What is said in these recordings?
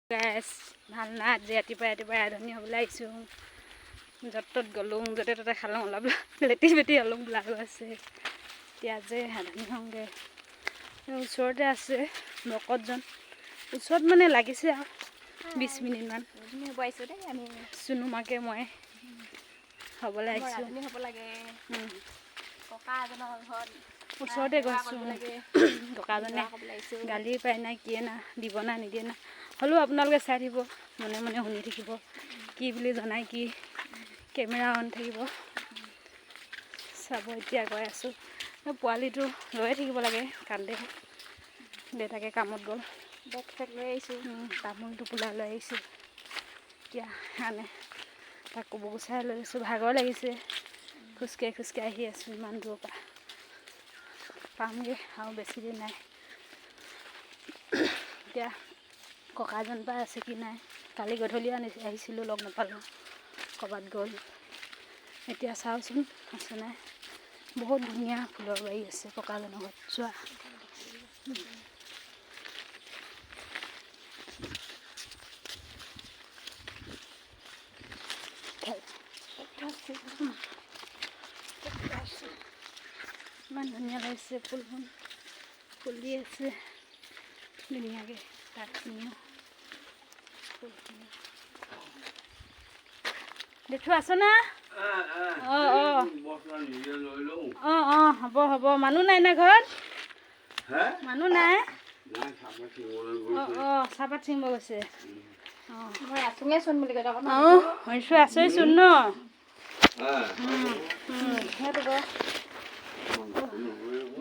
গাইছ ভাল না আজি ৰাতিপুৱা আধুনী হ'বলৈ আহিছোঁ য'ত ত'ত গ'লোঁ য'তে ত'তে খালোঁ অলপ লেটি বেটি অলপ লাগ আছে এতিয়া যে আধুনী হওঁগৈ ওচৰতে আছে ভকতজন ওচৰত মানে লাগিছে আৰু 20 মিনিটমান আমি চুনুমাকে মই হ'বলৈ আহিছোঁ ওচৰতে গৈছোঁ ককাজনে গালি পায় নাই কিয়ে না দিব না নিদিয়ে না হ'লেও আপোনালোকে চাই থাকিব মনে মনে শুনি থাকিব কি বুলি জনাই কি কেমেৰা অন থাকিব চাব এতিয়া গৈ আছোঁ পোৱালিটো ৰৈ থাকিব লাগে কান্দে দেউতাকে কামত গ'ল বেগ চেগ লৈ আহিছোঁ তামোল টোপোলা লৈ আহিছোঁ এতিয়া সেইকাৰণে তাক ক'ব গুচাই লৈ আছোঁ ভাগৰ লাগিছে খোজকাঢ়ি আহি আছোঁ ইমান দূৰৰ পৰা পামগৈ আৰু বেছি দিন নাই এতিয়া ককাজন পাই আছে কি নাই কালি গধূলি আহিছিলোঁ লগ নাপালোঁ ক'ৰবাত গ'ল এতিয়া চাওঁচোন আছে নাই বহুত ধুনীয়া ফুলৰ বাৰী আছে ককাজনৰ ঘৰত যোৱা ইমান ধুনীয়া লাগিছে ফুলখন ফুলি আছে ধুনীয়াকৈ তাক নিওঁ দেখো আছ না হ'ব মানুহ নাই না ঘৰত মানুহ নাই চাহপাত ছিঙিব গৈছে আছোঁৱে চোন ন সেইটো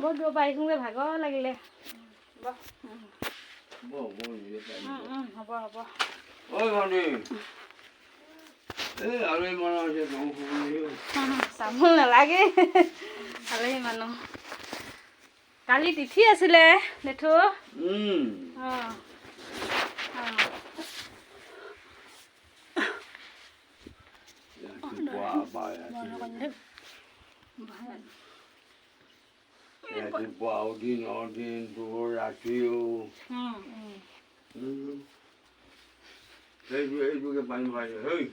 বহুত দূৰৰ পৰা আহিছোঁগৈ ভাগৰ লাগিলে হ'ব তামোল নালাগে আলহী মানুহ কালি তিথি আছিলে দেখো এইটোকে পানী পাইছে হেই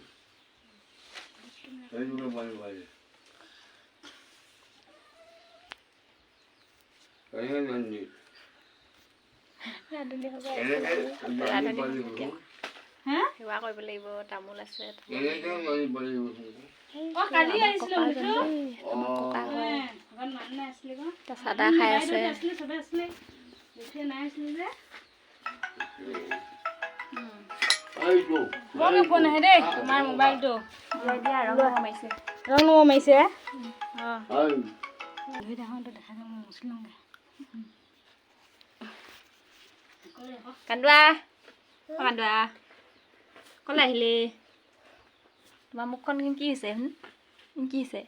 এইটোকে পানী পাইছে সেৱা কৰিব লাগিব তামোল আছে চাদা খাই আছে দেই তোমাৰ মোবাইলটো ৰং মাৰিছে কান্দুৱা ক'লে আহিলি তোমাৰ মুখখন কি হৈছে কি হৈছে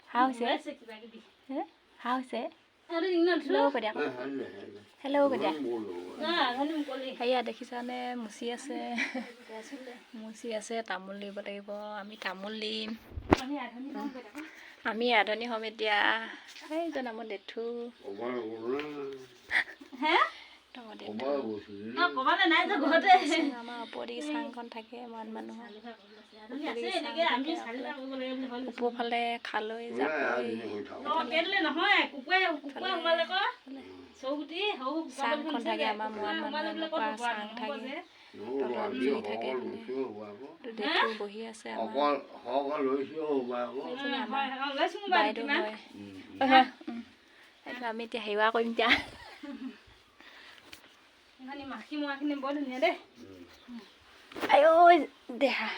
হাঁহ হৈছে হাঁহ হৈছে হেল্ল' কৈ দিয়া হেল্ল' কৈ দিয়া সেয়া দেখিছানে মুচি আছে তামোল দিব লাগিব আমি তামোল দিম আমি আধুনী হ'ম এতিয়া সেইজন আমাৰ দেথু আমাৰ ওপৰি চাংখন থাকে মান মানুহৰ ওপৰফালে খালৈ জাকৈ চাংখন থাকে আমাৰ মৰাণ মানুহ এনেকুৱা চাং থাকে তলত জুই থাকে দেথু বহি আছে আমাৰ বাইদেউ হয় সেইটো আমি এতিয়া সেৱা কৰিম এতিয়া মাখি মৰাখিনি বৰ ধুনীয়া দেই আই দেহা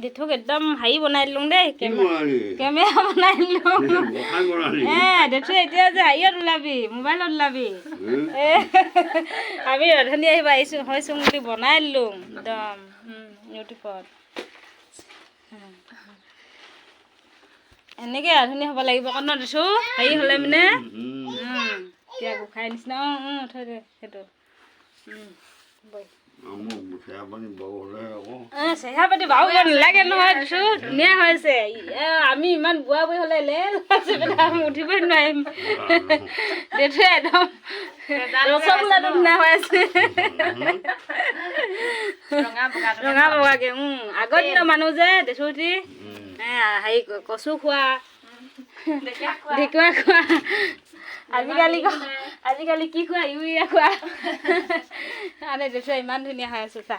দেথক একদম হেৰি বনাই দিলোঁ দেই কেমেৰা বনাই দিলোঁ দেথু এতিয়া যে হেৰিয়ত ওলাবি মোবাইলত ওলাবি আমি ৰাধনী আহিব হৈছোঁ বুলি বনাই দিলোঁ একদম ইউটিউবত এনেকৈ ৰাধনী হ'ব লাগিব আকৌ ন দেথু হেৰি হ'লে মানে এতিয়া গোখাই নিচিনা থৈ দে সেইটো বৈ চেহেৰা পাতি বাৰু নালাগে নহয় ধুনীয়া হৈছে আমি ইমান বুঢ়া বুঢ়ী হ'লে আমি উঠিবই নোৱাৰিম দেউতাই একদম ৰসগোল্লাটো ধুনীয়া হৈ আছে ৰঙা বগাকে আগৰ দিনৰ মানুহ যে দেচুটি হেৰি কচু খোৱা ঢেকুৱা খোৱা আজিকালি কি খোৱা ইউৰিয়া খোৱা আৰে দেচুৱা ইমান ধুনীয়া হৈ আছে চা